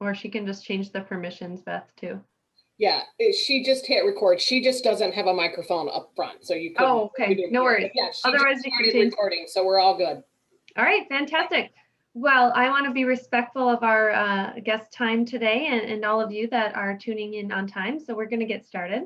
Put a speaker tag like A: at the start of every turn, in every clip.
A: Or she can just change the permissions, Beth, too.
B: Yeah, she just hit record. She just doesn't have a microphone up front, so you couldn't.
A: Oh, okay. No worries.
B: Yeah, she
A: Otherwise,
B: just
A: you can
B: started
A: change.
B: recording, so we're all good.
A: All right, fantastic. Well, I want to be respectful of our guest time today and all of you that are tuning in on time. So we're going to get started.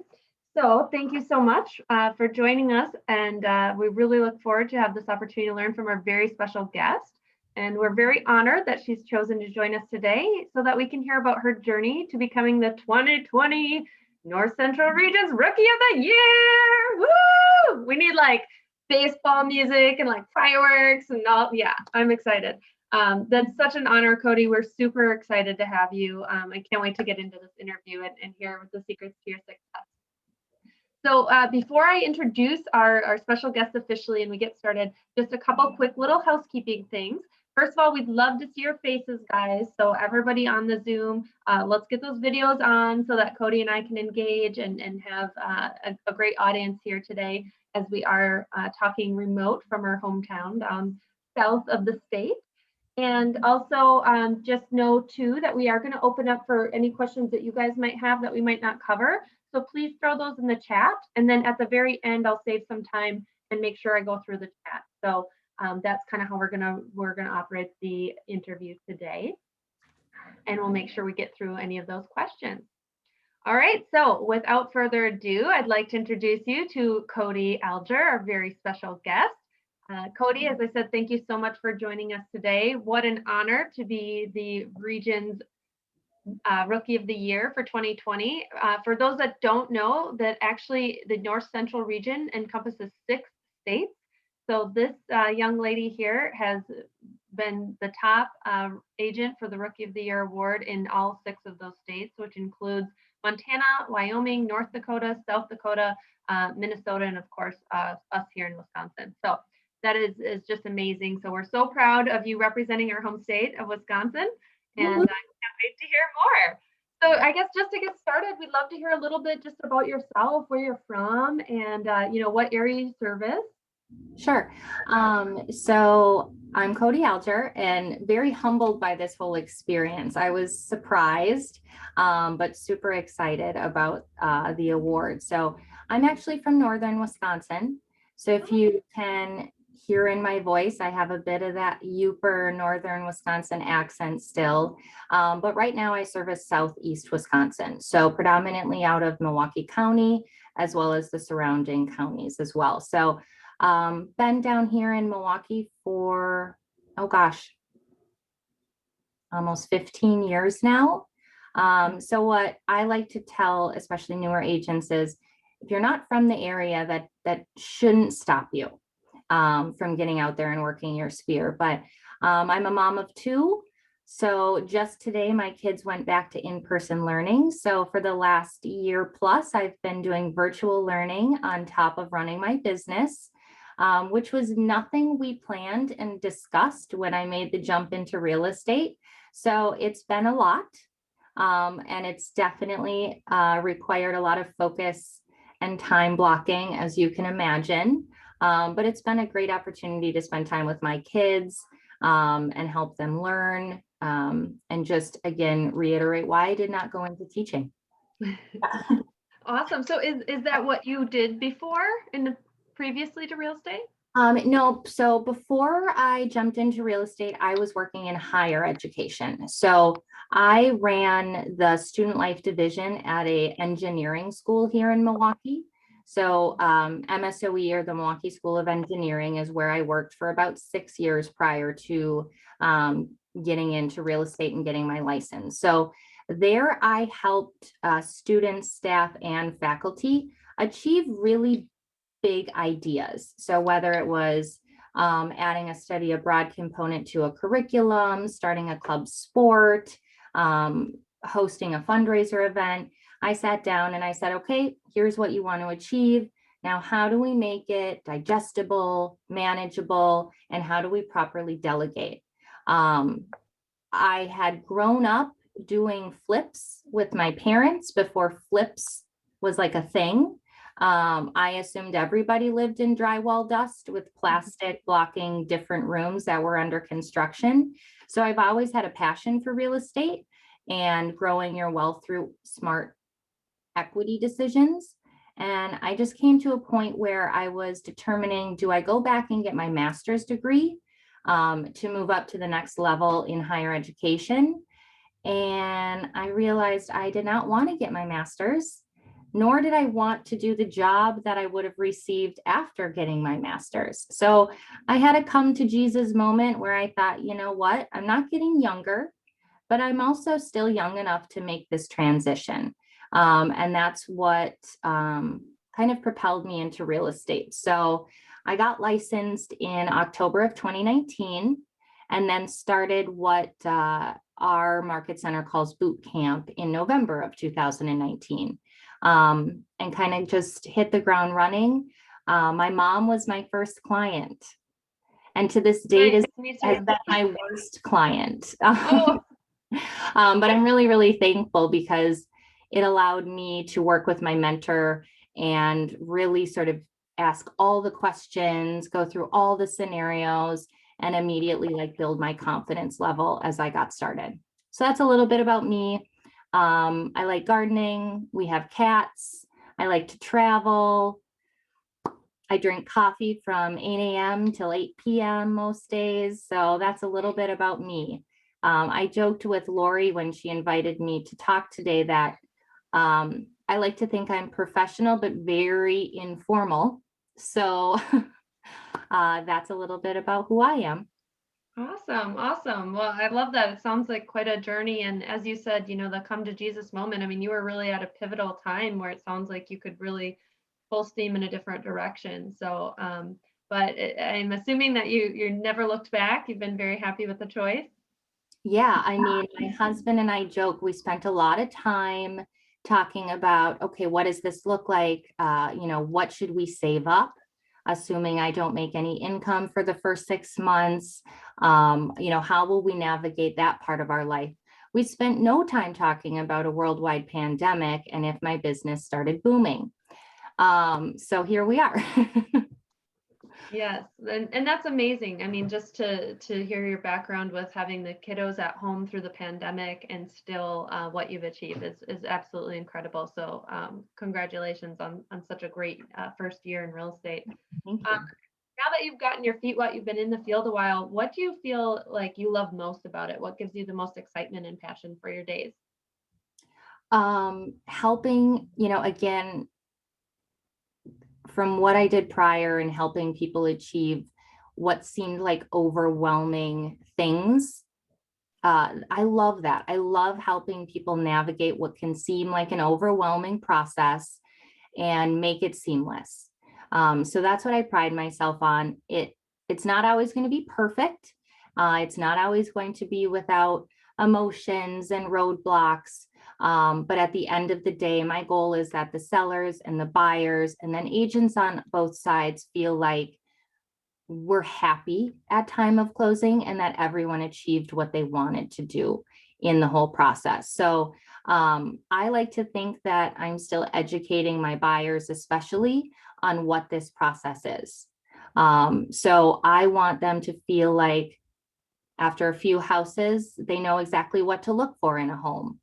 A: So thank you so much for joining us. And we really look forward to have this opportunity to learn from our very special guest. And we're very honored that she's chosen to join us today so that we can hear about her journey to becoming the 2020 North Central Region's Rookie of the Year. Woo! We need like baseball music and like fireworks and all. Yeah, I'm excited. That's such an honor, Cody. We're super excited to have you. I can't wait to get into this interview and hear the secrets to your success. So before I introduce our special guest officially and we get started, just a couple quick little housekeeping things. First of all, we'd love to see your faces, guys. So everybody on the Zoom, let's get those videos on so that Cody and I can engage and have a great audience here today as we are talking remote from our hometown down south of the state. And also just know too that we are going to open up for any questions that you guys might have that we might not cover. So please throw those in the chat. And then at the very end, I'll save some time and make sure I go through the chat. So that's kind of how we're gonna operate the interview today. And we'll make sure we get through any of those questions. All right, so without further ado, I'd like to introduce you to Cody Alger, our very special guest. Cody, as I said, thank you so much for joining us today. What an honor to be the region's Rookie of the Year for 2020. For those that don't know, that actually the North Central region encompasses 6 states. So this young lady here has been the top agent for the Rookie of the Year award in all 6 of those states, which includes Montana, Wyoming, North Dakota, South Dakota, Minnesota, and of course, us here in Wisconsin. So that is just amazing. So we're so proud of you representing our home state of Wisconsin, and I can't wait to hear more. So I guess just to get started, we'd love to hear a little bit just about yourself, where you're from, and what area you service.
C: Sure. So I'm Cody Alger and very humbled by this whole experience. I was surprised, but super excited about the award. So I'm actually from northern Wisconsin. So if you can hear in my voice, I have a bit of that Yooper northern Wisconsin accent still. But right now I service southeast Wisconsin. So predominantly out of Milwaukee County, as well as the surrounding counties as well. So been down here in Milwaukee for, oh gosh, almost 15 years now. So what I like to tell, especially newer agents, is if you're not from the area, that shouldn't stop you from getting out there and working your sphere. But I'm a mom of 2. So just today, my kids went back to in-person learning. So for the last year plus, I've been doing virtual learning on top of running my business. Which was nothing we planned and discussed when I made the jump into real estate. So it's been a lot, and it's definitely required a lot of focus and time blocking, as you can imagine. But it's been a great opportunity to spend time with my kids and help them learn, and just, again, reiterate why I did not go into teaching.
A: Awesome. So is that what you did before previously to real estate?
C: No. So before I jumped into real estate, I was working in higher education. So I ran the student life division at a engineering school here in Milwaukee. So MSOE, or the Milwaukee School of Engineering, is where I worked for about 6 years prior to getting into real estate and getting my license. So there I helped students, staff, and faculty achieve really big ideas. So whether it was adding a study abroad component to a curriculum, starting a club sport, hosting a fundraiser event, I sat down and I said, okay, here's what you want to achieve. Now, how do we make it digestible, manageable, and how do we properly delegate? I had grown up doing flips with my parents before flips was like a thing. I assumed everybody lived in drywall dust with plastic blocking different rooms that were under construction. So I've always had a passion for real estate. and growing your wealth through smart equity decisions. And I just came to a point where I was determining, do I go back and get my master's degree to move up to the next level in higher education? And I realized I did not want to get my master's, nor did I want to do the job that I would have received after getting my master's. So I had a come to Jesus moment where I thought, you know what, I'm not getting younger, but I'm also still young enough to make this transition. And that's what kind of propelled me into real estate. So I got licensed in October of 2019 and then started what our market center calls boot camp in November of 2019, and kind of just hit the ground running. My mom was my first client, and to this date has been my worst client.
A: Oh.
C: But I'm really, really thankful because it allowed me to work with my mentor and really sort of ask all the questions, go through all the scenarios, and immediately like build my confidence level as I got started. So that's a little bit about me. I like gardening. We have cats. I like to travel. I drink coffee from 8 a.m. till 8 p.m. most days. So that's a little bit about me. I joked with Lori when she invited me to talk today that I like to think I'm professional, but very informal. So that's a little bit about who I am.
A: Awesome. Awesome. Well, I love that. It sounds like quite a journey. And as you said, the come to Jesus moment. I mean, you were really at a pivotal time where it sounds like you could really full steam in a different direction. So, but I'm assuming that you never looked back. You've been very happy with the choice.
C: Yeah, I mean, my husband and I joke, we spent a lot of time talking about, okay, what does this look like? What should we save up? Assuming I don't make any income for the first 6 months, how will we navigate that part of our life? We spent no time talking about a worldwide pandemic and if my business started booming. So here we are.
A: Yes, and that's amazing. I mean, just to hear your background with having the kiddos at home through the pandemic and still what you've achieved is absolutely incredible. So congratulations on such a great first year in real estate.
C: Thank you.
A: Now that you've gotten your feet wet, you've been in the field a while, what do you feel like you love most about it? What gives you the most excitement and passion for your days?
C: Helping, again, from what I did prior and helping people achieve what seemed like overwhelming things. I love that. I love helping people navigate what can seem like an overwhelming process and make it seamless. So that's what I pride myself on. It's not always going to be perfect. It's not always going to be without emotions and roadblocks. But at the end of the day, my goal is that the sellers and the buyers and then agents on both sides feel like we're happy at time of closing and that everyone achieved what they wanted to do in the whole process. So I like to think that I'm still educating my buyers, especially on what this process is. So I want them to feel like after a few houses, they know exactly what to look for in a home.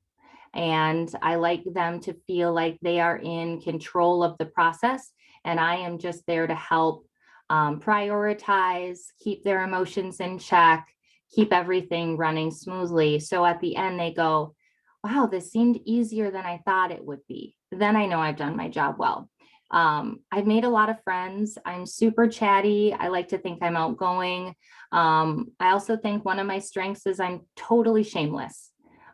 C: And I like them to feel like they are in control of the process. And I am just there to help prioritize, keep their emotions in check, keep everything running smoothly. So at the end, they go, wow, this seemed easier than I thought it would be. Then I know I've done my job well. I've made a lot of friends. I'm super chatty. I like to think I'm outgoing. I also think one of my strengths is I'm totally shameless.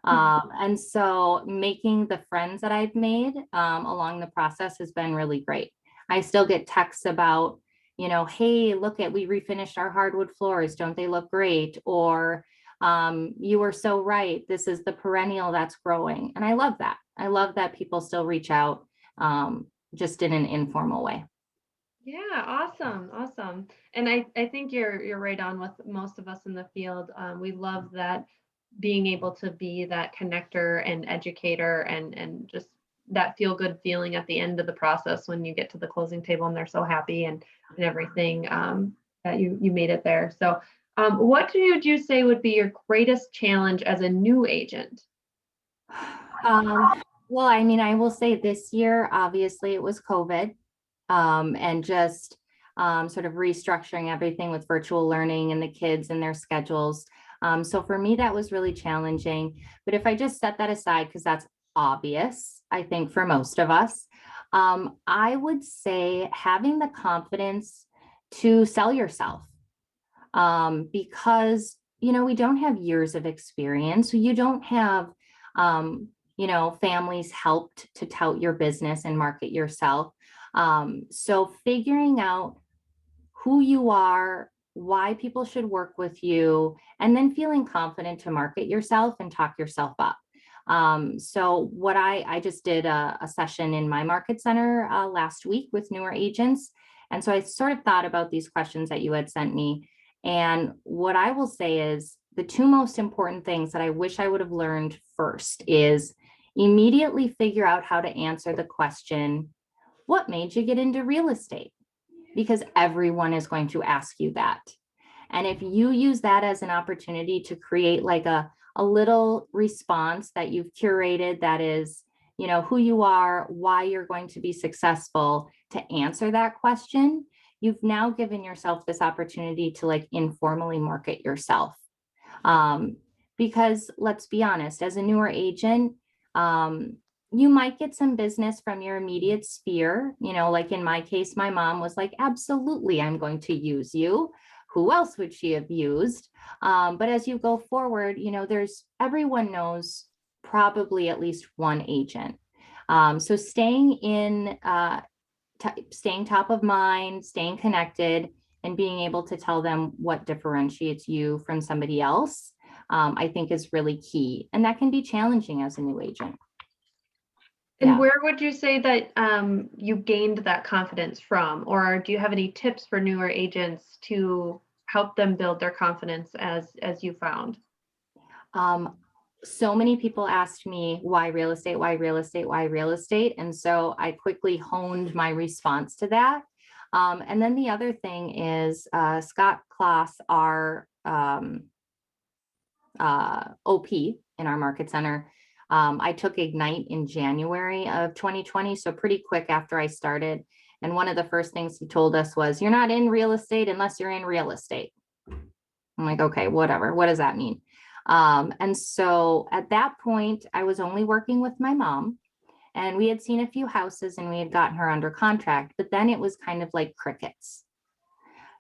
C: And so making the friends that I've made along the process has been really great. I still get texts about, hey, we refinished our hardwood floors. Don't they look great? Or you were so right. This is the perennial that's growing. And I love that. I love that people still reach out just in an informal way.
A: Yeah, awesome, awesome. And I think you're right on with most of us in the field. We love that being able to be that connector and educator and just that feel good feeling at the end of the process when you get to the closing table and they're so happy and everything that you made it there. So what would you say would be your greatest challenge as a new agent?
C: Well, I mean, I will say this year, obviously it was COVID, and just sort of restructuring everything with virtual learning and the kids and their schedules. So for me, that was really challenging. But if I just set that aside, because that's obvious, I think for most of us, I would say having the confidence to sell yourself, because we don't have years of experience. You don't have families helped to tout your business and market yourself. So figuring out who you are, why people should work with you, and then feeling confident to market yourself and talk yourself up. So what I just did a session in my market center last week with newer agents. And so I sort of thought about these questions that you had sent me. And what I will say is the two most important things that I wish I would have learned first is immediately figure out how to answer the question, what made you get into real estate? Because everyone is going to ask you that. And if you use that as an opportunity to create like a little response that you've curated that is, who you are, why you're going to be successful, to answer that question, you've now given yourself this opportunity to like informally market yourself. Because let's be honest, as a newer agent, you might get some business from your immediate sphere. Like in my case, my mom was like, absolutely, I'm going to use you. Who else would she have used? But as you go forward, everyone knows probably at least one agent. So staying top of mind, staying connected, and being able to tell them what differentiates you from somebody else, I think is really key. And that can be challenging as a new agent.
A: And
C: Yeah.
A: where would you say that you gained that confidence from? Or do you have any tips for newer agents to help them build their confidence as you found?
C: So many people asked me, why real estate, why real estate, why real estate? And so I quickly honed my response to that. And then the other thing is Scott Kloss, our OP in our market center. I took Ignite in January of 2020, so pretty quick after I started. And one of the first things he told us was, you're not in real estate unless you're in real estate. I'm like, okay, whatever. What does that mean? And so at that point, I was only working with my mom, and we had seen a few houses and we had gotten her under contract, but then it was kind of like crickets.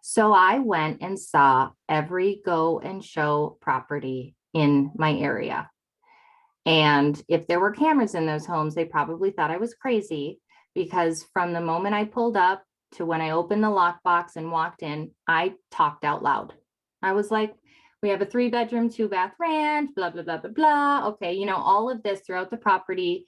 C: So I went and saw every go and show property in my area. And if there were cameras in those homes, they probably thought I was crazy, because from the moment I pulled up to when I opened the lockbox and walked in, I talked out loud. I was like, we have a 3-bedroom, 2-bath ranch, blah, blah, blah, blah, blah. Okay, all of this throughout the property,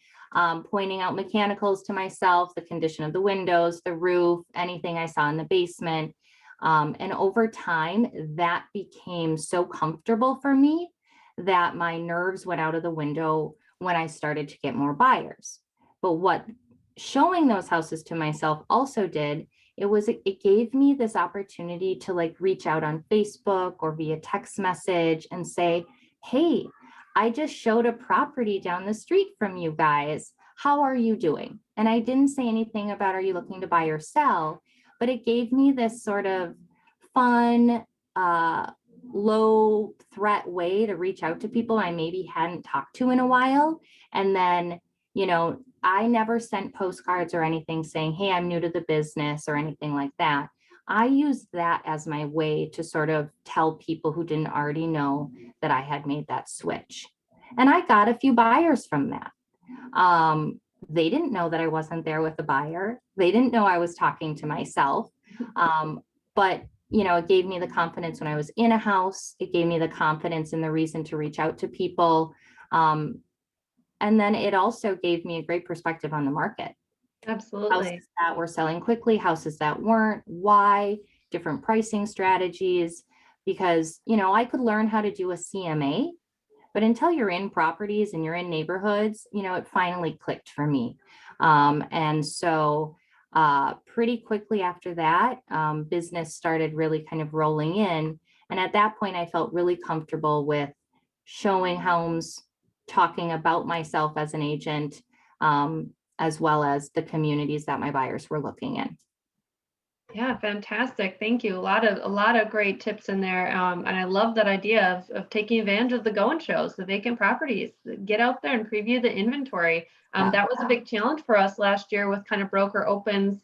C: pointing out mechanicals to myself, the condition of the windows, the roof, anything I saw in the basement. And over time, that became so comfortable for me that my nerves went out of the window when I started to get more buyers. But what showing those houses to myself also did, it gave me this opportunity to like reach out on Facebook or via text message and say, hey, I just showed a property down the street from you guys. How are you doing? And I didn't say anything about, are you looking to buy or sell? But it gave me this sort of fun, low threat way to reach out to people I maybe hadn't talked to in a while. And then, I never sent postcards or anything saying, hey, I'm new to the business or anything like that. I used that as my way to sort of tell people who didn't already know that I had made that switch. And I got a few buyers from that. They didn't know that I wasn't there with a buyer. They didn't know I was talking to myself. But it gave me the confidence when I was in a house. It gave me the confidence and the reason to reach out to people. And then it also gave me a great perspective on the market.
A: Absolutely.
C: Houses that were selling quickly, houses that weren't, why, different pricing strategies, because, I could learn how to do a CMA, but until you're in properties and you're in neighborhoods, it finally clicked for me. And so pretty quickly after that, business started really kind of rolling in. And at that point, I felt really comfortable with showing homes, talking about myself as an agent, as well as the communities that my buyers were looking in.
A: Yeah, fantastic. Thank you. A lot of great tips in there. And I love that idea of taking advantage of the go-and shows, the vacant properties. Get out there and preview the inventory.
C: Yeah.
A: That was a big challenge for us last year with kind of broker opens,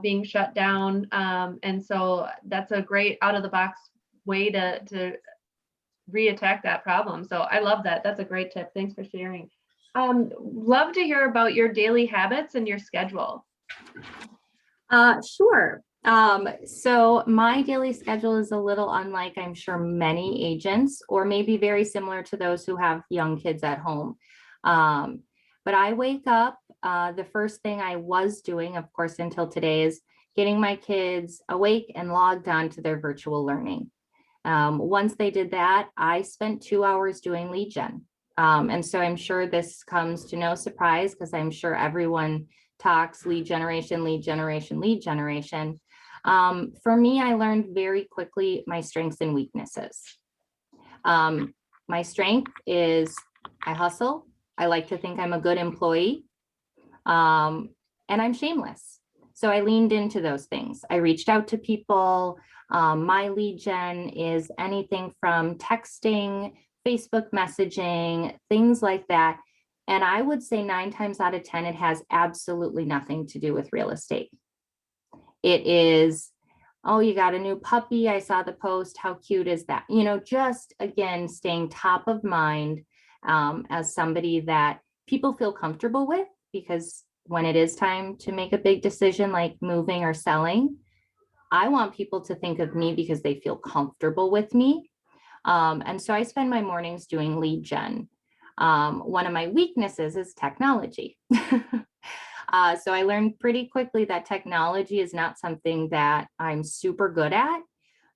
A: being shut down. And so that's a great out of the box way to re-attack that problem. So I love that. That's a great tip. Thanks for sharing. Love to hear about your daily habits and your schedule.
C: Sure. So my daily schedule is a little unlike, I'm sure, many agents, or maybe very similar to those who have young kids at home. But I wake up, the first thing I was doing, of course, until today, is getting my kids awake and logged on to their virtual learning. Once they did that, I spent 2 hours doing lead gen. And so I'm sure this comes to no surprise, because I'm sure everyone talks lead generation, lead generation, lead generation. For me, I learned very quickly my strengths and weaknesses. My strength is I hustle. I like to think I'm a good employee, and I'm shameless. So I leaned into those things. I reached out to people. My lead gen is anything from texting, Facebook messaging, things like that. And I would say 9 times out of 10, it has absolutely nothing to do with real estate. It is, oh, you got a new puppy. I saw the post. How cute is that? Just again, staying top of mind as somebody that people feel comfortable with, because when it is time to make a big decision like moving or selling, I want people to think of me because they feel comfortable with me. And so I spend my mornings doing lead gen. One of my weaknesses is technology. So I learned pretty quickly that technology is not something that I'm super good at.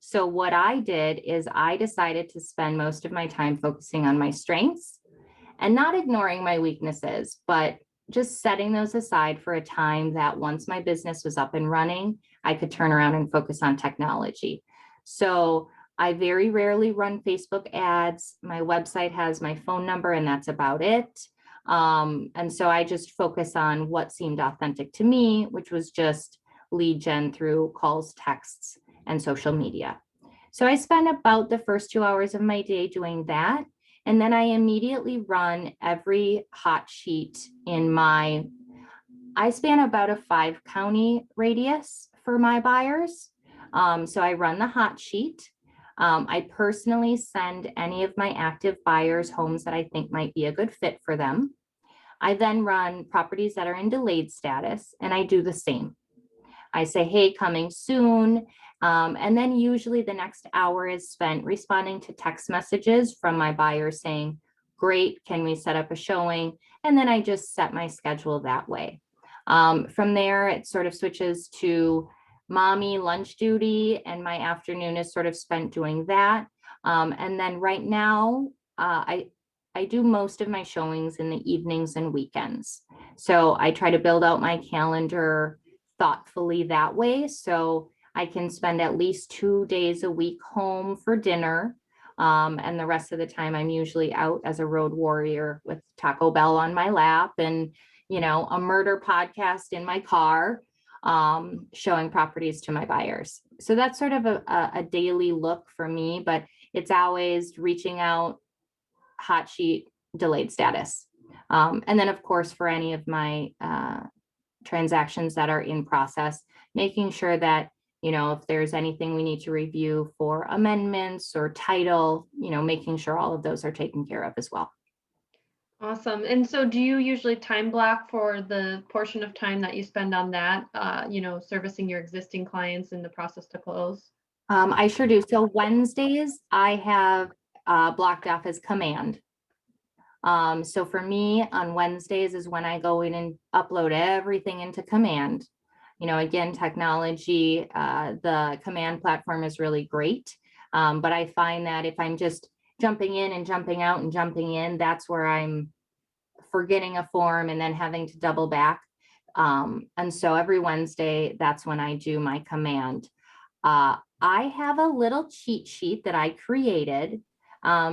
C: So what I did is I decided to spend most of my time focusing on my strengths and not ignoring my weaknesses, but just setting those aside for a time that once my business was up and running, I could turn around and focus on technology. So I very rarely run Facebook ads. My website has my phone number and that's about it. And so I just focus on what seemed authentic to me, which was just lead gen through calls, texts, and social media. So I spent about the first 2 hours of my day doing that. And then I immediately run every hot sheet I span about a 5-county radius for my buyers. So I run the hot sheet. I personally send any of my active buyers homes that I think might be a good fit for them. I then run properties that are in delayed status, and I do the same. I say, hey, coming soon. And then usually the next hour is spent responding to text messages from my buyers saying, great, can we set up a showing? And then I just set my schedule that way. From there, it sort of switches to mommy lunch duty, and my afternoon is sort of spent doing that. And then right now, I do most of my showings in the evenings and weekends. So I try to build out my calendar thoughtfully that way, so I can spend at least 2 days a week home for dinner. And the rest of the time, I'm usually out as a road warrior with Taco Bell on my lap and, a murder podcast in my car, showing properties to my buyers. So that's sort of a daily look for me, but it's always reaching out, hot sheet, delayed status. And then, of course, for any of my transactions that are in process, making sure that, if there's anything we need to review for amendments or title, making sure all of those are taken care of as well.
A: Awesome. And so do you usually time block for the portion of time that you spend on that, servicing your existing clients in the process to close?
C: I sure do. So Wednesdays I have blocked off as command. So for me on Wednesdays is when I go in and upload everything into command. Again, technology, the command platform is really great. But I find that if I'm just jumping in and jumping out and jumping in, that's where I'm forgetting a form and then having to double back. And so every Wednesday, that's when I do my command. I have a little cheat sheet that I created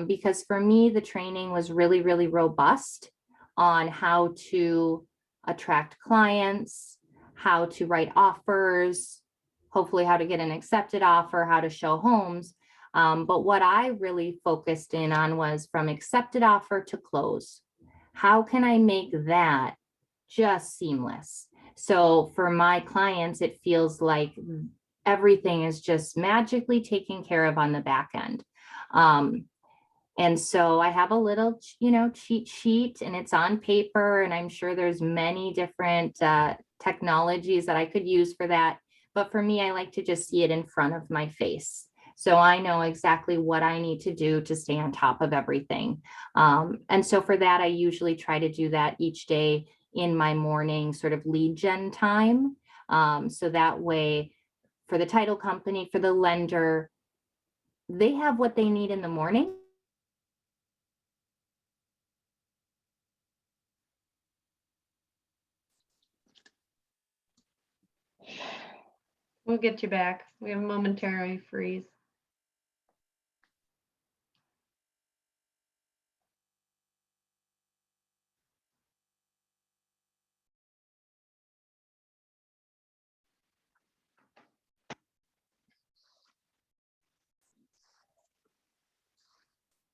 C: because for me, the training was really, really robust on how to attract clients, how to write offers, hopefully how to get an accepted offer, how to show homes. But what I really focused in on was from accepted offer to close. How can I make that just seamless? So for my clients, it feels like everything is just magically taken care of on the back end. And so I have a little, cheat sheet, and it's on paper, and I'm sure there's many different technologies that I could use for that. But for me, I like to just see it in front of my face. So I know exactly what I need to do to stay on top of everything. And so for that, I usually try to do that each day in my morning sort of lead gen time. So that way, for the title company, for the lender, they have what they need in the morning.
A: We'll get you back. We have a momentary freeze.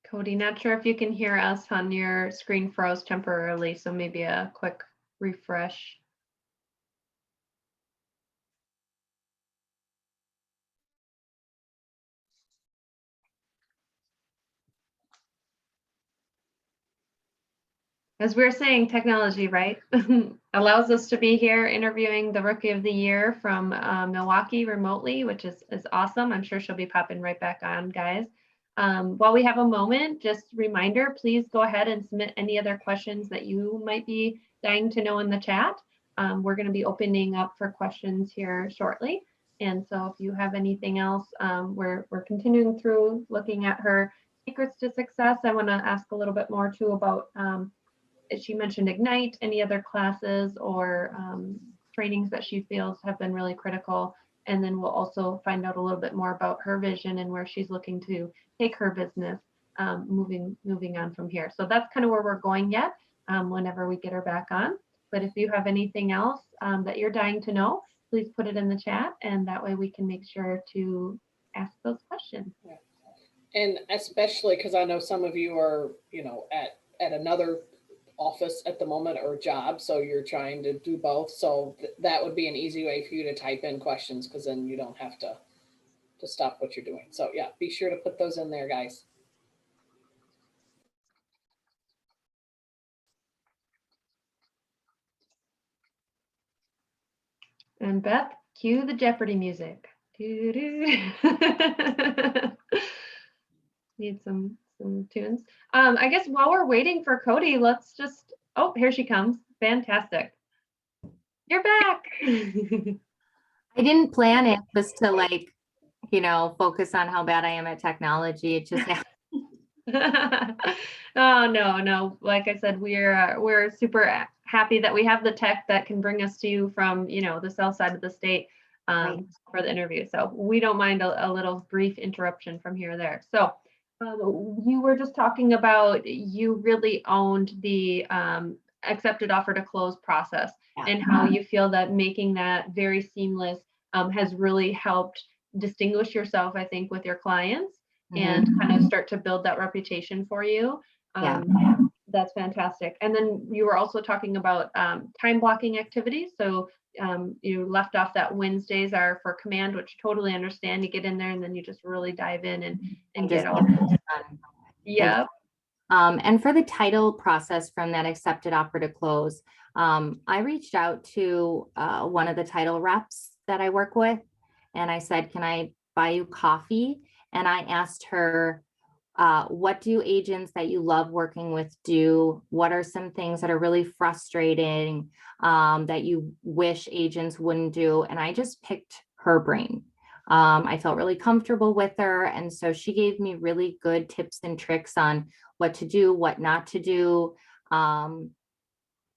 A: Cody, not sure if you can hear us, hon. Your screen froze temporarily, so maybe a quick refresh. As we're saying, technology, right, allows us to be here interviewing the Rookie of the Year from Milwaukee remotely, which is awesome. I'm sure she'll be popping right back on, guys. While we have a moment, just reminder, please go ahead and submit any other questions that you might be dying to know in the chat. We're going to be opening up for questions here shortly. And so if you have anything else, we're continuing through looking at her secrets to success. I want to ask a little bit more too about she mentioned Ignite, any other classes or trainings that she feels have been really critical. And then we'll also find out a little bit more about her vision and where she's looking to take her business moving on from here. So that's kind of where we're going yet whenever we get her back on. But if you have anything else that you're dying to know, please put it in the chat, and that way we can make sure to ask those questions.
B: Yeah. And especially because I know some of you are, at another office at the moment or job, so you're trying to do both. So that would be an easy way for you to type in questions, because then you don't have to stop what you're doing. So yeah, be sure to put those in there, guys.
A: And Beth, cue the Jeopardy music. Need some tunes. I guess while we're waiting for Cody, let's just, oh, here she comes. Fantastic. You're back.
C: I didn't plan it just to focus on how bad I am at technology. It just
A: Oh, no. Like I said, we're super happy that we have the tech that can bring us to you from, the south side of the state
C: Right.
A: for the interview. So we don't mind a little brief interruption from here or there. So you were just talking about you really owned the accepted offer to close process, and how you feel that making that very seamless has really helped distinguish yourself, I think, with your clients and kind of start to build that reputation for you. That's fantastic. And then you were also talking about time blocking activities. So you left off that Wednesdays are for command, which totally understand. You get in there and then you just really dive in and get all. Yeah.
C: And for the title process from that accepted offer to close, I reached out to one of the title reps that I work with, and I said, can I buy you coffee? And I asked her, what do agents that you love working with do? What are some things that are really frustrating that you wish agents wouldn't do? And I just picked her brain. I felt really comfortable with her. And so she gave me really good tips and tricks on what to do, what not to do.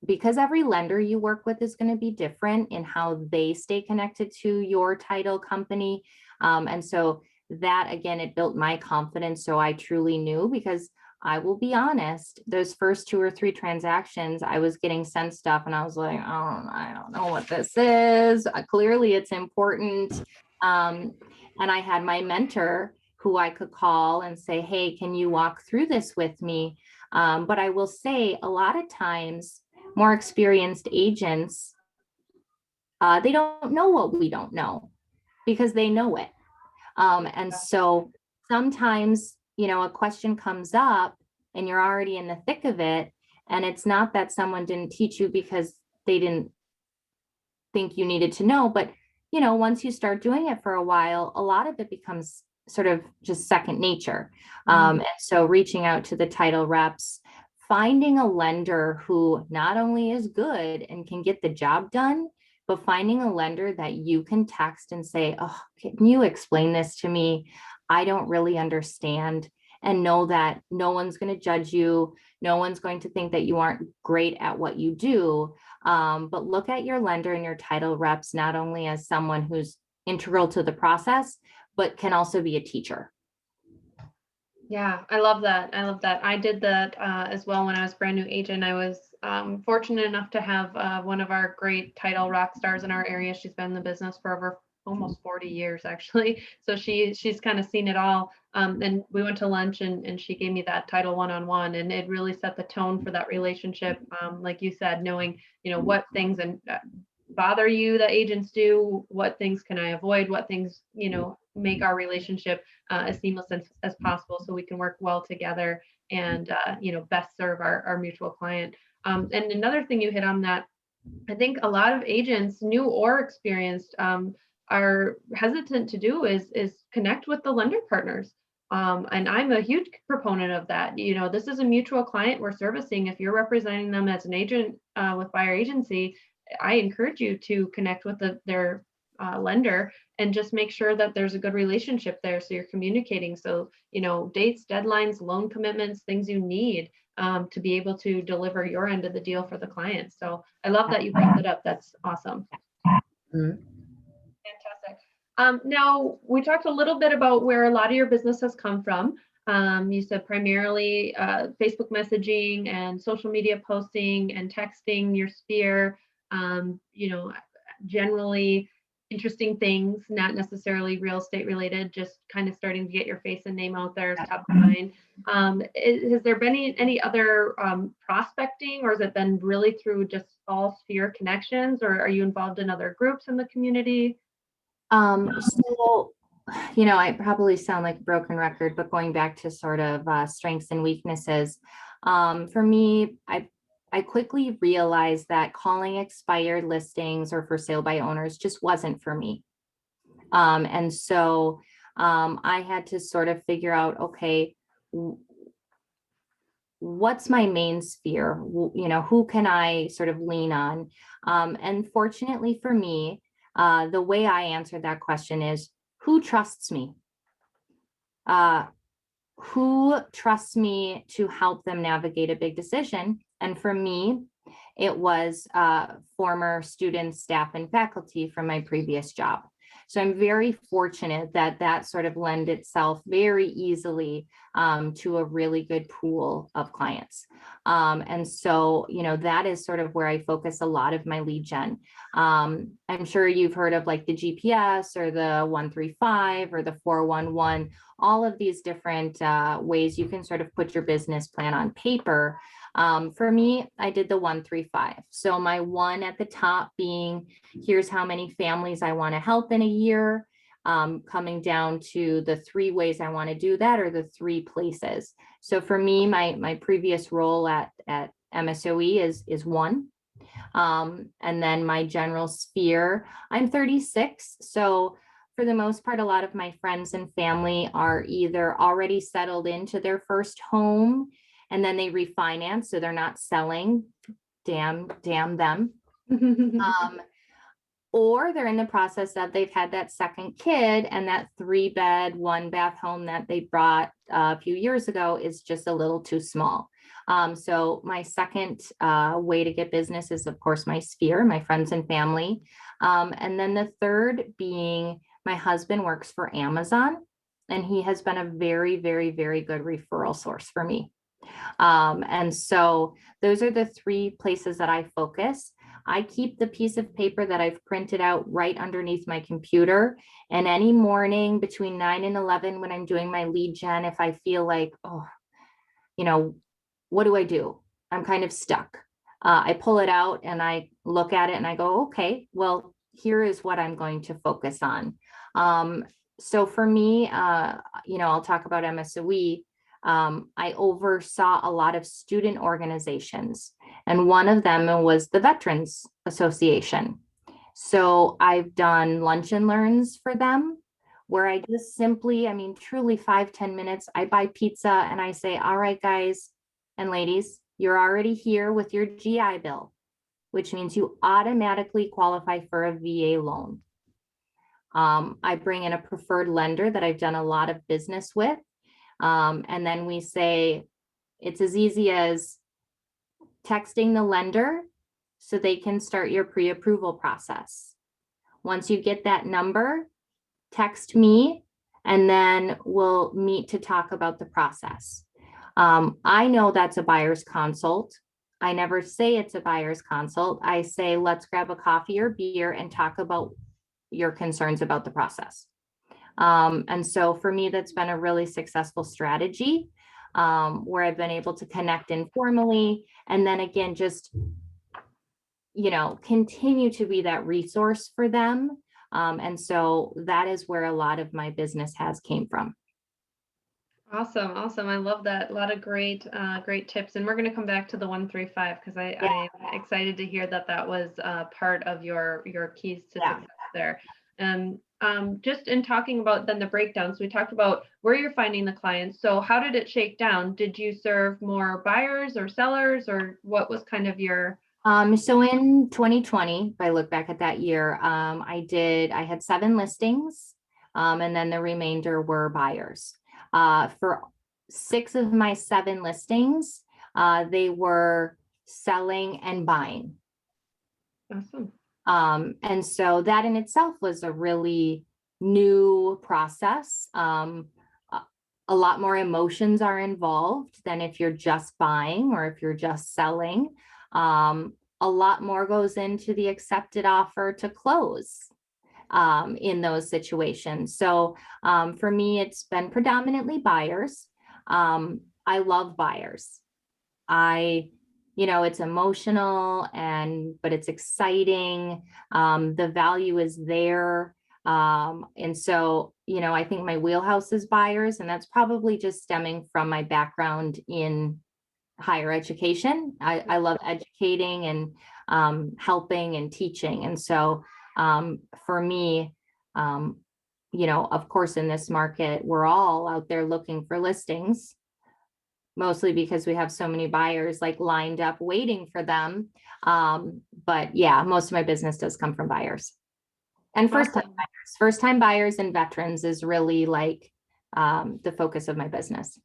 C: Because every lender you work with is going to be different in how they stay connected to your title company. And so that again, it built my confidence. So I truly knew, because I will be honest, those first 2 or 3 transactions, I was getting sent stuff and I was like, oh, I don't know what this is. Clearly it's important. And I had my mentor who I could call and say, hey, can you walk through this with me? But I will say a lot of times more experienced agents, they don't know what we don't know because they know it. And so sometimes, a question comes up and you're already in the thick of it. And it's not that someone didn't teach you because they didn't think you needed to know, but once you start doing it for a while, a lot of it becomes sort of just second nature. And so reaching out to the title reps, finding a lender who not only is good and can get the job done, but finding a lender that you can text and say, oh, can you explain this to me? I don't really understand. And know that no one's going to judge you. No one's going to think that you aren't great at what you do. But look at your lender and your title reps, not only as someone who's integral to the process, but can also be a teacher.
A: Yeah, I love that. I love that. I did that as well when I was a brand new agent. I was fortunate enough to have one of our great title rock stars in our area. She's been in the business for over almost 40 years, actually. So she's kind of seen it all. And we went to lunch and she gave me that title one-on-one, and it really set the tone for that relationship. Like you said, knowing, what things bother you that agents do, what things can I avoid, what things, make our relationship as seamless as possible so we can work well together and, best serve our mutual client. And another thing you hit on that I think a lot of agents, new or experienced, are hesitant to do is connect with the lender partners. And I'm a huge proponent of that. This is a mutual client we're servicing. If you're representing them as an agent with buyer agency, I encourage you to connect with their lender and just make sure that there's a good relationship there. So you're communicating. So, dates, deadlines, loan commitments, things you need to be able to deliver your end of the deal for the client. So I love that you brought that up. That's awesome. Fantastic. Now, we talked a little bit about where a lot of your business has come from. You said primarily Facebook messaging and social media posting and texting your sphere, generally interesting things, not necessarily real estate related, just kind of starting to get your face and name out there is top of mind. Has there been any other prospecting, or has it been really through just all sphere connections, or are you involved in other groups in the community?
C: So, I probably sound like a broken record, but going back to sort of strengths and weaknesses, for me, I quickly realized that calling expired listings or for sale by owners just wasn't for me. And so I had to sort of figure out, okay, what's my main sphere? Who can I sort of lean on? And fortunately for me, the way I answered that question is, who trusts me? Who trusts me to help them navigate a big decision? And for me, it was former students, staff, and faculty from my previous job. So I'm very fortunate that sort of lend itself very easily to a really good pool of clients. And so, that is sort of where I focus a lot of my lead gen. I'm sure you've heard of like the GPS or the 135 or the 411, all of these different ways you can sort of put your business plan on paper. For me, I did the 135. So my one at the top being, here's how many families I want to help in a year, coming down to the 3 ways I want to do that, or the 3 places. So for me, my previous role at MSOE is 1. And then my general sphere, I'm 36. So for the most part, a lot of my friends and family are either already settled into their first home and then they refinance, so they're not selling. Damn them. Or they're in the process of they've had that second kid, and that 3-bed, 1-bath home that they brought a few years ago is just a little too small. So my second way to get business is, of course, my sphere, my friends and family. And then the third being, my husband works for Amazon. and he has been a very, very, very good referral source for me. And so those are the three places that I focus. I keep the piece of paper that I've printed out right underneath my computer. And any morning between 9 and 11, when I'm doing my lead gen, if I feel like, oh, you know, what do I do? I'm kind of stuck. I pull it out and I look at it and I go, okay, well, here is what I'm going to focus on. So for me, I'll talk about MSOE. I oversaw a lot of student organizations, and one of them was the Veterans Association. So I've done lunch and learns for them, where I just simply, truly 5-10 minutes, I buy pizza and I say, all right, guys and ladies, you're already here with your GI Bill, which means you automatically qualify for a VA loan. I bring in a preferred lender that I've done a lot of business with. And then we say, it's as easy as texting the lender so they can start your pre-approval process. Once you get that number, text me, and then we'll meet to talk about the process. I know that's a buyer's consult. I never say it's a buyer's consult. I say, let's grab a coffee or beer and talk about your concerns about the process. And so for me, that's been a really successful strategy, where I've been able to connect informally. And then again, just, continue to be that resource for them. And so that is where a lot of my business has came from.
A: Awesome. I love that. A lot of great tips. And we're going to come back to the 135 because I'm excited to hear that was part of your keys to success there. And just in talking about then the breakdowns, we talked about where you're finding the clients. So how did it shake down? Did you serve more buyers or sellers, or what was kind of your?
C: So in 2020, if I look back at that year, I had 7 listings, and then the remainder were buyers. For 6 of my 7 listings, they were selling and buying.
A: Awesome.
C: And so that in itself was a really new process. A lot more emotions are involved than if you're just buying or if you're just selling. A lot more goes into the accepted offer to close in those situations. So for me, it's been predominantly buyers. I love buyers. It's emotional but it's exciting. The value is there. And so, I think my wheelhouse is buyers, and that's probably just stemming from my background in higher education. I love educating and helping and teaching. And so for me, of course, in this market, we're all out there looking for listings, mostly because we have so many buyers lined up waiting for them. But yeah, most of my business does come from buyers and first-time buyers and veterans is really the focus of my business.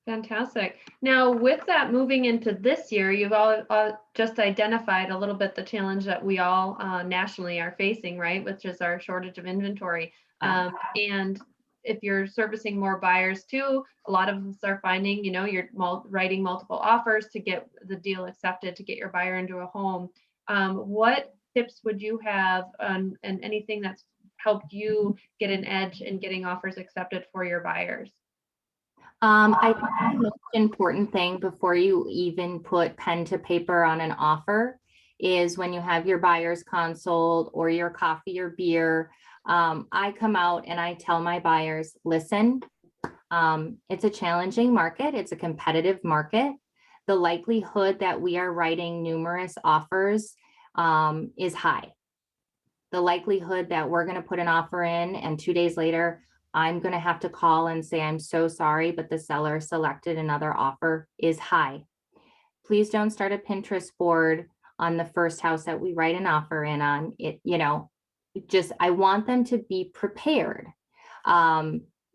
A: Fantastic. Now, with that moving into this year, you've all just identified a little bit the challenge that we all nationally are facing, right? Which is our shortage of inventory. And if you're servicing more buyers too, a lot of us are finding, you're writing multiple offers to get the deal accepted, to get your buyer into a home. What tips would you have and anything that's helped you get an edge in getting offers accepted for your buyers?
C: I think the most important thing before you even put pen to paper on an offer is when you have your buyer's consult or your coffee or beer, I come out and I tell my buyers, listen, it's a challenging market. It's a competitive market. The likelihood that we are writing numerous offers is high. The likelihood that we're going to put an offer in and 2 days later, I'm going to have to call and say, I'm so sorry, but the seller selected another offer is high. Please don't start a Pinterest board on the first house that we write an offer in on it. I want them to be prepared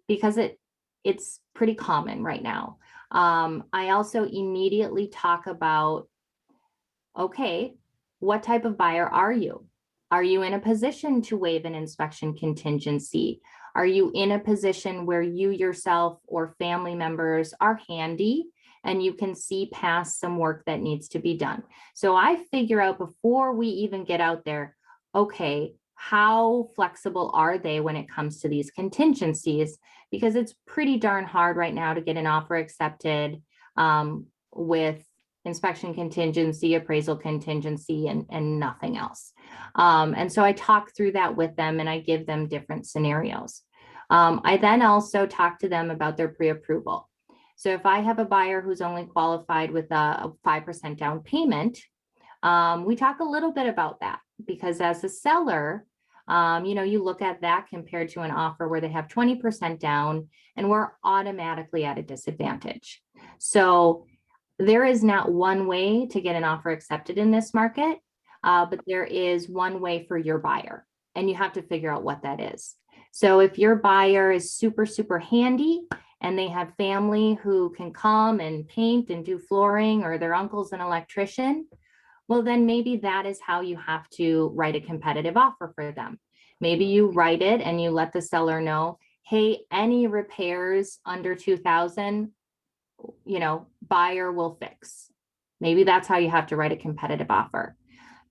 C: because it's pretty common right now. I also immediately talk about, okay, what type of buyer are you? Are you in a position to waive an inspection contingency? Are you in a position where you yourself or family members are handy and you can see past some work that needs to be done? So I figure out before we even get out there, okay, how flexible are they when it comes to these contingencies? Because it's pretty darn hard right now to get an offer accepted with inspection contingency, appraisal contingency, and nothing else. And so I talk through that with them and I give them different scenarios. I then also talk to them about their pre-approval. So if I have a buyer who's only qualified with a 5% down payment, we talk a little bit about that, because as a seller, you look at that compared to an offer where they have 20% down and we're automatically at a disadvantage. So there is not one way to get an offer accepted in this market, but there is one way for your buyer, and you have to figure out what that is. So if your buyer is super, super handy and they have family who can come and paint and do flooring, or their uncle's an electrician, well, then maybe that is how you have to write a competitive offer for them. Maybe you write it and you let the seller know, hey, any repairs under 2,000, buyer will fix. Maybe that's how you have to write a competitive offer.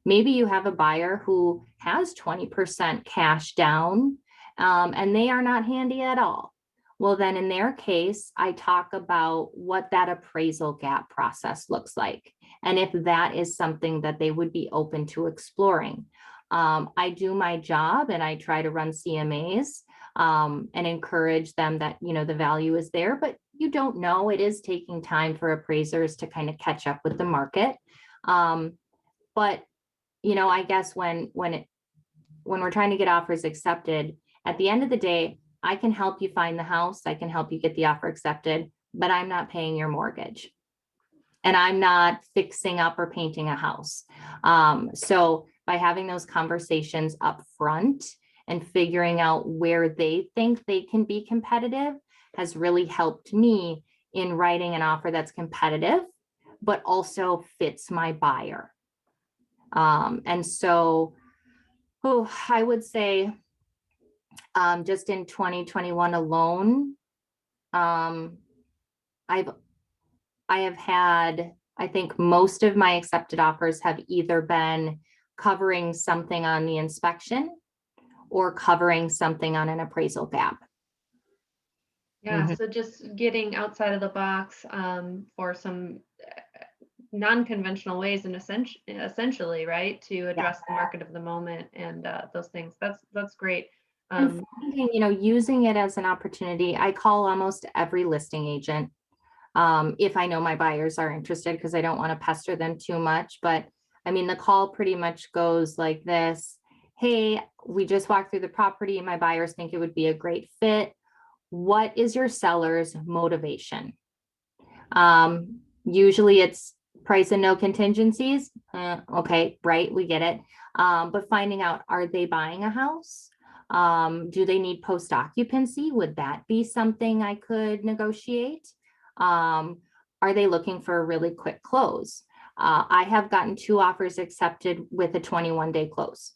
C: Maybe you have a buyer who has 20% cash down and they are not handy at all. Well, then in their case, I talk about what that appraisal gap process looks like, and if that is something that they would be open to exploring. I do my job and I try to run CMAs and encourage them that, the value is there, but you don't know. It is taking time for appraisers to kind of catch up with the market. But, I guess when we're trying to get offers accepted, at the end of the day, I can help you find the house. I can help you get the offer accepted, but I'm not paying your mortgage. And I'm not fixing up or painting a house. So by having those conversations up front and figuring out where they think they can be competitive has really helped me in writing an offer that's competitive, but also fits my buyer. And so, I would say just in 2021 alone, I have had, I think most of my accepted offers have either been covering something on the inspection or covering something on an appraisal gap.
A: Yeah, so just getting outside of the box for some non-conventional ways, and essentially, right, to address the market of the moment and those things. That's great.
C: And finding, using it as an opportunity. I call almost every listing agent if I know my buyers are interested, because I don't want to pester them too much. But I mean, the call pretty much goes like this: hey, we just walked through the property. My buyers think it would be a great fit. What is your seller's motivation? Usually it's price and no contingencies. Okay, right, we get it. But finding out, are they buying a house? Do they need post occupancy? Would that be something I could negotiate? Are they looking for a really quick close? I have gotten 2 offers accepted with a 21-day close.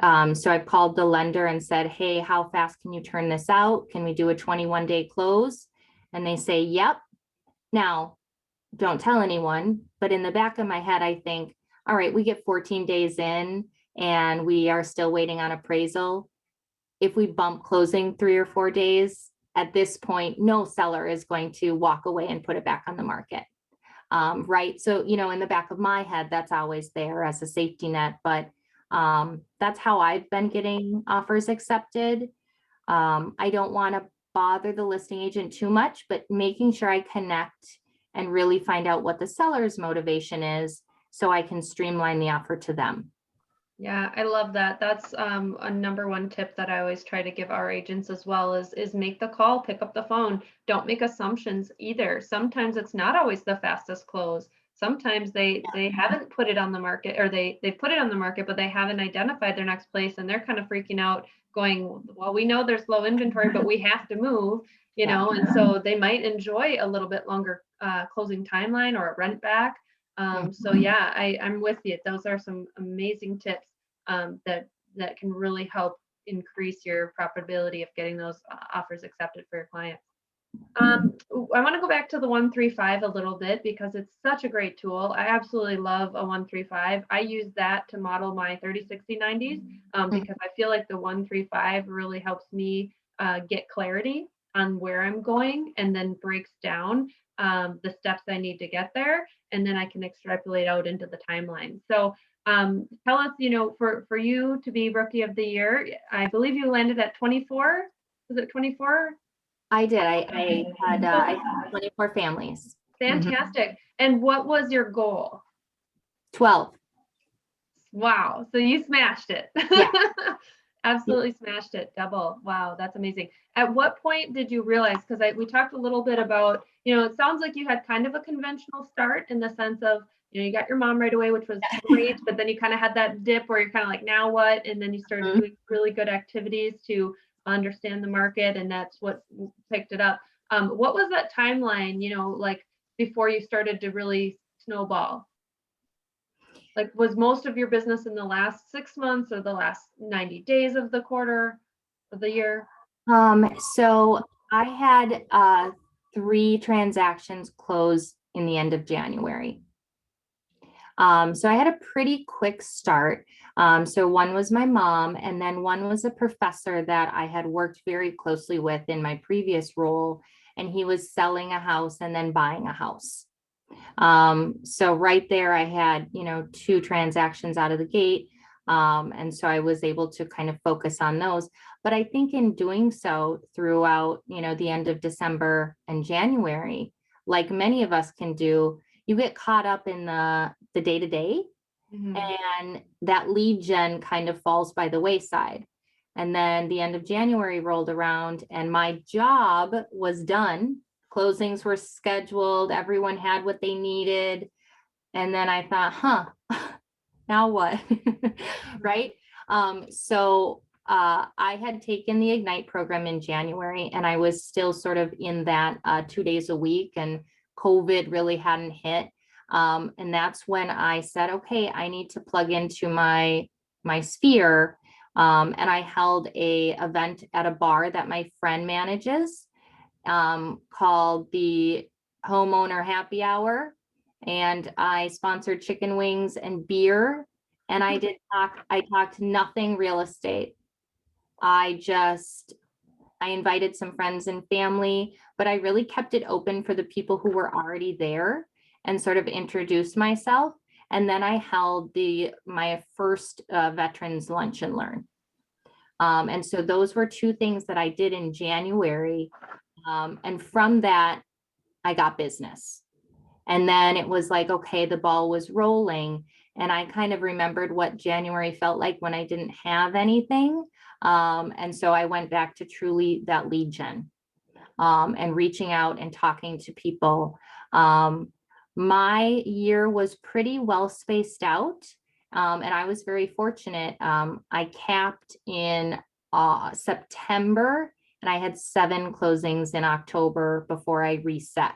C: So I've called the lender and said, hey, how fast can you turn this out? Can we do a 21-day close? And they say, yep. Now, don't tell anyone, but in the back of my head, I think, all right, we get 14 days in and we are still waiting on appraisal. If we bump closing 3 or 4 days, at this point, no seller is going to walk away and put it back on the market. Right. So, in the back of my head, that's always there as a safety net, but that's how I've been getting offers accepted. I don't want to bother the listing agent too much, but making sure I connect and really find out what the seller's motivation is so I can streamline the offer to them.
A: Yeah, I love that. That's a #1 tip that I always try to give our agents as well is make the call, pick up the phone. Don't make assumptions either. Sometimes it's not always the fastest close. Sometimes they haven't put it on the market, or they put it on the market, but they haven't identified their next place, and they're kind of freaking out going, well, we know there's low inventory, but we have to move, and so they might enjoy a little bit longer closing timeline or a rent back. So yeah, I'm with you. Those are some amazing tips that can really help increase your profitability of getting those offers accepted for your clients. I want to go back to the 135 a little bit because it's such a great tool. I absolutely love a 135. I use that to model my 30, 60, 90s because I feel like the 135 really helps me get clarity on where I'm going and then breaks down the steps I need to get there. And then I can extrapolate out into the timeline. So tell us, for you to be Rookie of the Year, I believe you landed at 24. Was it 24?
C: I did. I had 24 families.
A: Fantastic. And what was your goal?
C: 12.
A: Wow. So you smashed it.
C: Yeah.
A: Absolutely smashed it. Double. Wow. That's amazing. At what point did you realize, because we talked a little bit about, it sounds like you had kind of a conventional start in the sense of, you got your mom right away, which was great, but then you kind of had that dip where you're kind of like, now what? And then you started doing really good activities to understand the market, and that's what picked it up. What was that timeline, like before you started to really snowball? Like, was most of your business in the last 6 months or the last 90 days of the quarter of the year?
C: So I had 3 transactions close in the end of January. So I had a pretty quick start. So one was my mom, and then one was a professor that I had worked very closely with in my previous role, and he was selling a house and then buying a house. So right there, I had, 2 transactions out of the gate. And so I was able to kind of focus on those. But I think in doing so throughout, the end of December and January, like many of us can do, you get caught up in the day-to-day, and that lead gen kind of falls by the wayside. And then the end of January rolled around and my job was done. Closings were scheduled. Everyone had what they needed. And then I thought, now what? Right? So I had taken the Ignite program in January, and I was still sort of in that 2 days a week, and COVID really hadn't hit. And that's when I said, okay, I need to plug into my sphere. And I held a event at a bar that my friend manages, called the Homeowner Happy Hour. And I sponsored chicken wings and beer. And I talked nothing real estate. I invited some friends and family, but I really kept it open for the people who were already there and sort of introduced myself. And then I held my first veterans lunch and learn. And so those were 2 things that I did in January. And from that, I got business. And then it was like, okay, the ball was rolling. And I kind of remembered what January felt like when I didn't have anything. And so I went back to truly that lead gen, and reaching out and talking to people. My year was pretty well spaced out. And I was very fortunate. I capped in September, and I had 7 closings in October before I reset.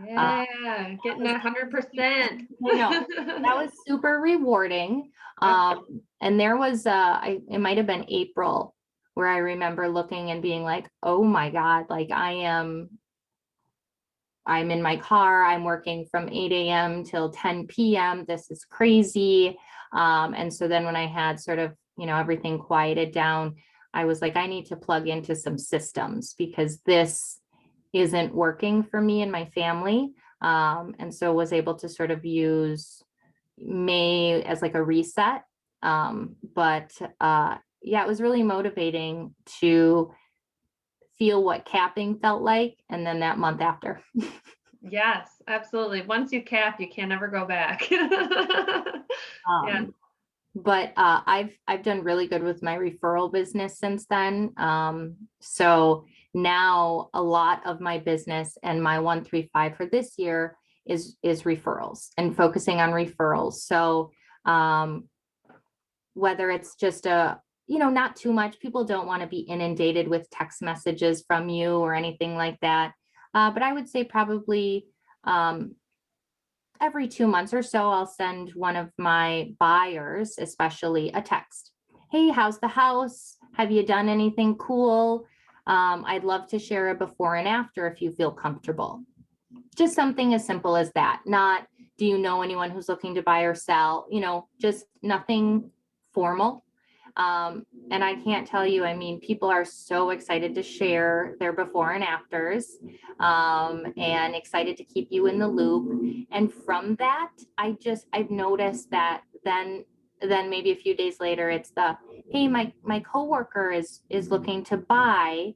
A: Yeah, getting that 100%.
C: I know, that was super rewarding. And there was it might have been April where I remember looking and being like, oh my God, like I'm in my car, I'm working from 8 a.m. till 10 p.m. This is crazy. And so then when I had sort of, everything quieted down, I was like, I need to plug into some systems because this isn't working for me and my family. And so was able to sort of use May as like a reset. But yeah, it was really motivating to feel what capping felt like. And then that month after.
A: Yes, absolutely. Once you cap, you can't ever go back. Yeah.
C: But I've done really good with my referral business since then. So now a lot of my business and my 135 for this year is referrals and focusing on referrals. So whether it's just not too much, people don't want to be inundated with text messages from you or anything like that. But I would say probably every 2 months or so, I'll send one of my buyers, especially, a text. Hey, how's the house? Have you done anything cool? I'd love to share a before and after if you feel comfortable. Just something as simple as that. Not, do you know anyone who's looking to buy or sell? Just nothing formal. And I can't tell you, I mean, people are so excited to share their before and afters, and excited to keep you in the loop. And from that, I've noticed that then maybe a few days later, it's hey, my coworker is looking to buy.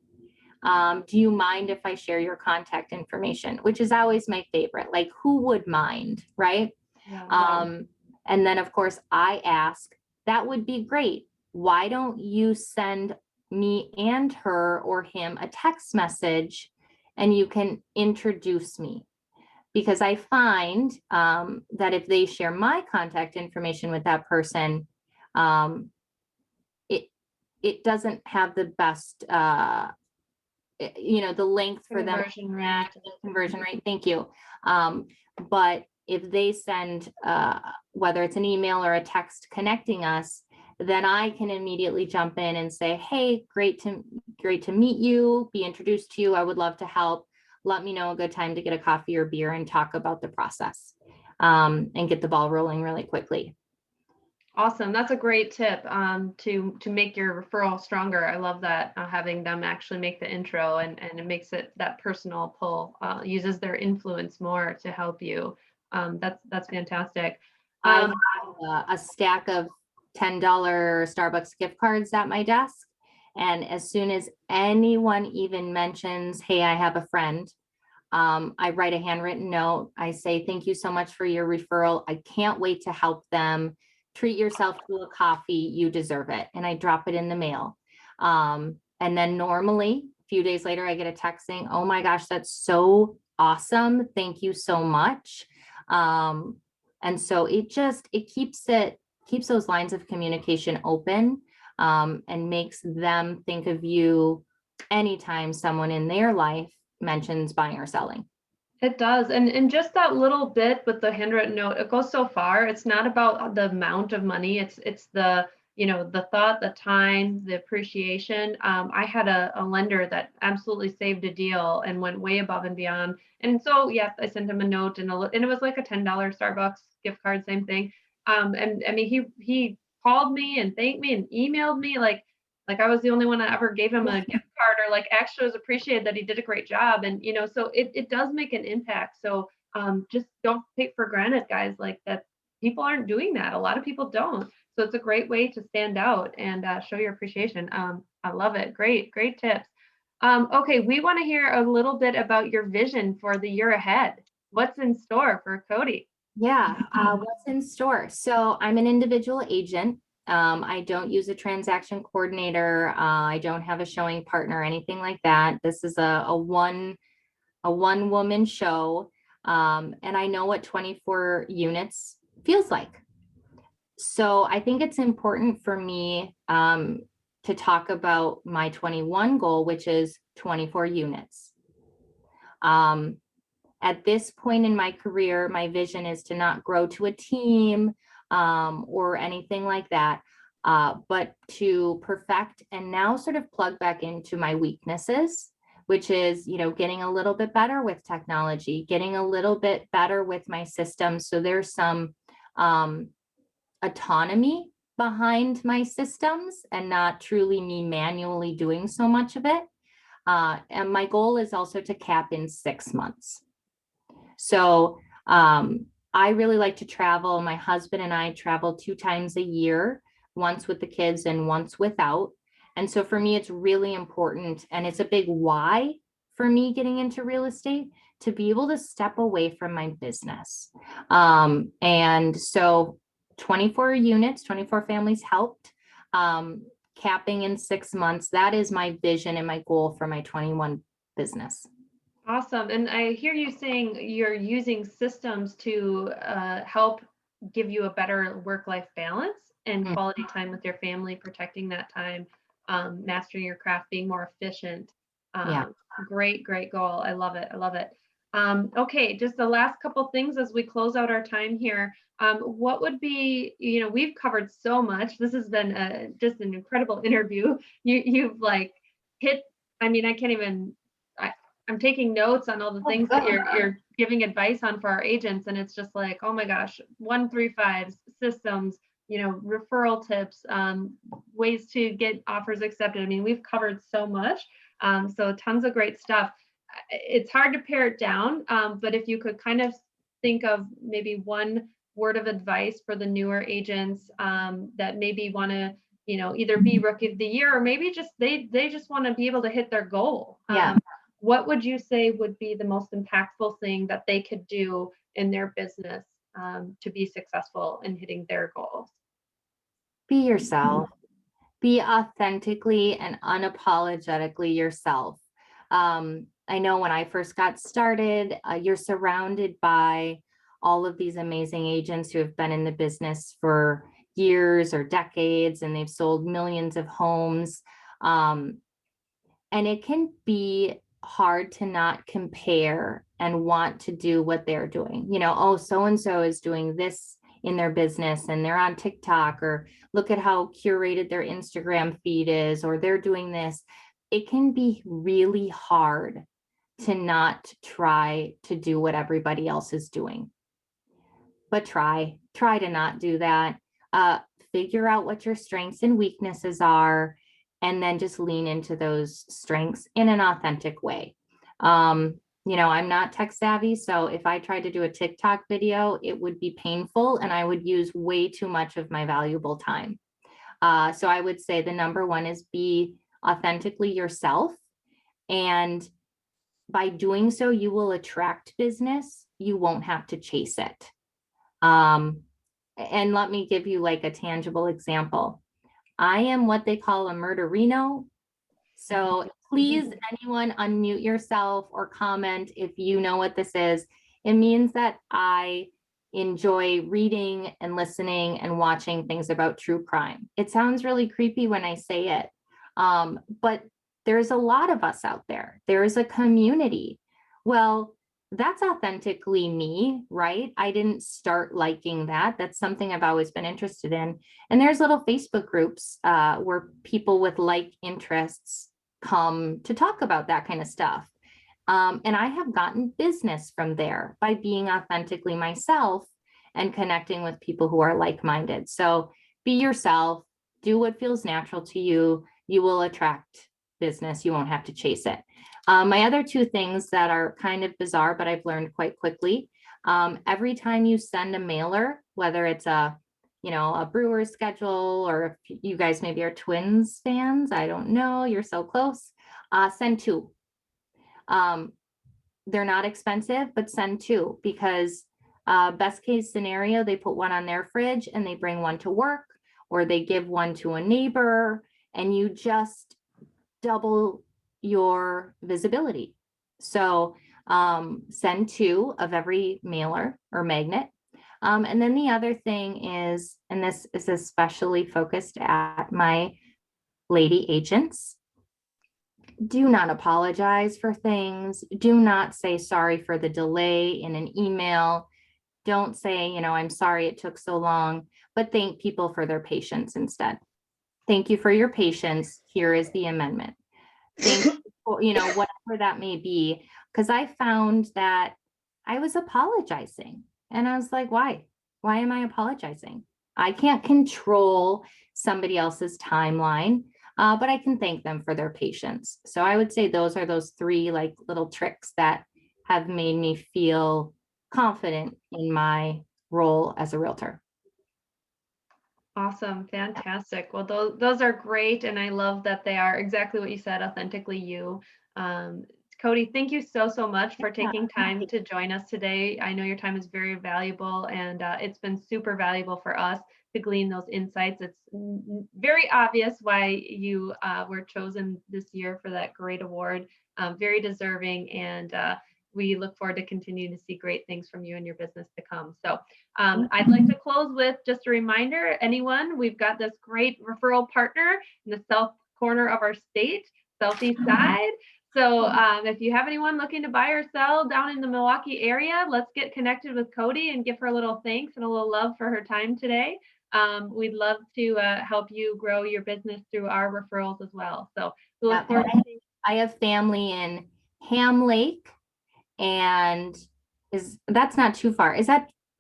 C: Do you mind if I share your contact information? Which is always my favorite. Like, who would mind, right?
A: Yeah.
C: And then of course I ask, that would be great. Why don't you send me and her or him a text message and you can introduce me? Because I find that if they share my contact information with that person, it doesn't have the best, the length for them. Conversion rate. Thank you. But if they send, whether it's an email or a text connecting us, then I can immediately jump in and say, hey, great to meet you, be introduced to you. I would love to help. Let me know a good time to get a coffee or beer and talk about the process, and get the ball rolling really quickly.
A: Awesome. That's a great tip, to make your referral stronger. I love that, having them actually make the intro, and it makes it that personal pull, uses their influence more to help you. That's fantastic.
C: I have a stack of $10 Starbucks gift cards at my desk. And as soon as anyone even mentions, hey, I have a friend, I write a handwritten note. I say, thank you so much for your referral. I can't wait to help them. Treat yourself to a coffee. You deserve it. And I drop it in the mail. And then normally a few days later, I get a text saying, oh my gosh, that's so awesome. Thank you so much. And so it keeps those lines of communication open, and makes them think of you anytime someone in their life mentions buying or selling.
A: It does. And just that little bit with the handwritten note, it goes so far. It's not about the amount of money. It's the, the thought, the time, the appreciation. I had a lender that absolutely saved a deal and went way above and beyond. And so, yes, I sent him a note, and it was like a $10 Starbucks gift card, same thing. And I mean, he called me and thanked me and emailed me like I was the only one that ever gave him a gift card, or like actually was appreciated that he did a great job. And, so it does make an impact. So just don't take for granted, guys, like that people aren't doing that. A lot of people don't. So it's a great way to stand out and show your appreciation. I love it. Great tips. Okay, we want to hear a little bit about your vision for the year ahead. What's in store for Cody?
C: Yeah, what's in store? So I'm an individual agent. I don't use a transaction coordinator. I don't have a showing partner, anything like that. This is a one woman show. And I know what 24 units feels like. So I think it's important for me, to talk about my 21 goal, which is 24 units. At this point in my career, my vision is to not grow to a team, or anything like that, but to perfect and now sort of plug back into my weaknesses, which is, getting a little bit better with technology, getting a little bit better with my systems. So there's some autonomy behind my systems and not truly me manually doing so much of it. And my goal is also to cap in 6 months. So I really like to travel. My husband and I travel 2 times a year, once with the kids and once without. And so for me, it's really important, and it's a big why for me getting into real estate, to be able to step away from my business. And so 24 units, 24 families helped, capping in 6 months. That is my vision and my goal for my 21 business.
A: Awesome. And I hear you saying you're using systems to help give you a better work-life balance and quality time with your family, protecting that time, mastering your craft, being more efficient.
C: Yeah.
A: Great goal. I love it. Okay, just the last couple things as we close out our time here. What would be, we've covered so much. This has been just an incredible interview. You've like hit, I mean, I can't even, I'm taking notes on all the things that you're giving advice on for our agents. And it's just like, oh my gosh, 1-3-5 systems, referral tips, ways to get offers accepted. I mean, we've covered so much. So tons of great stuff. It's hard to pare it down, but if you could kind of think of maybe one word of advice for the newer agents that maybe want to, either be rookie of the year or maybe just they just want to be able to hit their goal.
C: Yeah.
A: What would you say would be the most impactful thing that they could do in their business to be successful in hitting their goals?
C: Be yourself. Be authentically and unapologetically yourself. I know when I first got started, you're surrounded by all of these amazing agents who have been in the business for years or decades, and they've sold millions of homes. And it can be hard to not compare and want to do what they're doing. Oh, so-and-so is doing this in their business and they're on TikTok, or look at how curated their Instagram feed is, or they're doing this. It can be really hard to not try to do what everybody else is doing. But try to not do that. Figure out what your strengths and weaknesses are, and then just lean into those strengths in an authentic way. I'm not tech savvy, so if I tried to do a TikTok video, it would be painful and I would use way too much of my valuable time. So I would say the number one is be authentically yourself. And by doing so, you will attract business. You won't have to chase it. And let me give you like a tangible example. I am what they call a murderino. So please, anyone, unmute yourself or comment if you know what this is. It means that I enjoy reading and listening and watching things about true crime. It sounds really creepy when I say it, but there's a lot of us out there. There is a community. Well, that's authentically me, right? I didn't start liking that. That's something I've always been interested in. And there's little Facebook groups where people with like interests come to talk about that kind of stuff. And I have gotten business from there by being authentically myself and connecting with people who are like-minded. So be yourself, do what feels natural to you. You will attract business. You won't have to chase it. My other two things that are kind of bizarre, but I've learned quite quickly. Every time you send a mailer, whether it's a Brewers schedule, or if you guys maybe are Twins fans, I don't know, you're so close, send two. They're not expensive, but send two, because best case scenario, they put one on their fridge and they bring one to work, or they give one to a neighbor, and you just double your visibility. So send two of every mailer or magnet. And then the other thing is, and this is especially focused at my lady agents, do not apologize for things. Do not say sorry for the delay in an email. Don't say, I'm sorry it took so long, but thank people for their patience instead. Thank you for your patience. Here is the amendment. Thank you for, whatever that may be. Because I found that I was apologizing. And I was like, why? Why am I apologizing? I can't control somebody else's timeline, but I can thank them for their patience. So I would say those are those three like little tricks that have made me feel confident in my role as a realtor.
A: Awesome. Fantastic. Well, those are great. And I love that they are exactly what you said, authentically you. Cody, thank you so much for taking time to join us today. I know your time is very valuable, and it's been super valuable for us to glean those insights. It's very obvious why you were chosen this year for that great award. Very deserving, and we look forward to continuing to see great things from you and your business to come. So I'd like to close with just a reminder, anyone, we've got this great referral partner in the south corner of our state, southeast side. So if you have anyone looking to buy or sell down in the Milwaukee area, let's get connected with Cody and give her a little thanks and a little love for her time today. We'd love to help you grow your business through our referrals as well. So we look forward to seeing.
C: I have family in Ham Lake, and that's not too far.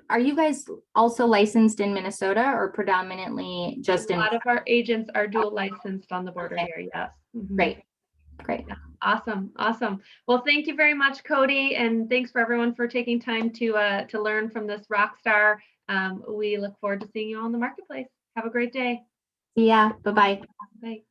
C: Are you guys also licensed in Minnesota or predominantly just
A: A
C: in?
A: lot of our agents are dual licensed on the border here. Yes.
C: Great. Great.
A: Awesome. Awesome. Well, thank you very much, Cody. And thanks for everyone for taking time to learn from this rock star. We look forward to seeing you all in the marketplace. Have a great day.
C: See ya. Bye-bye.
A: Bye.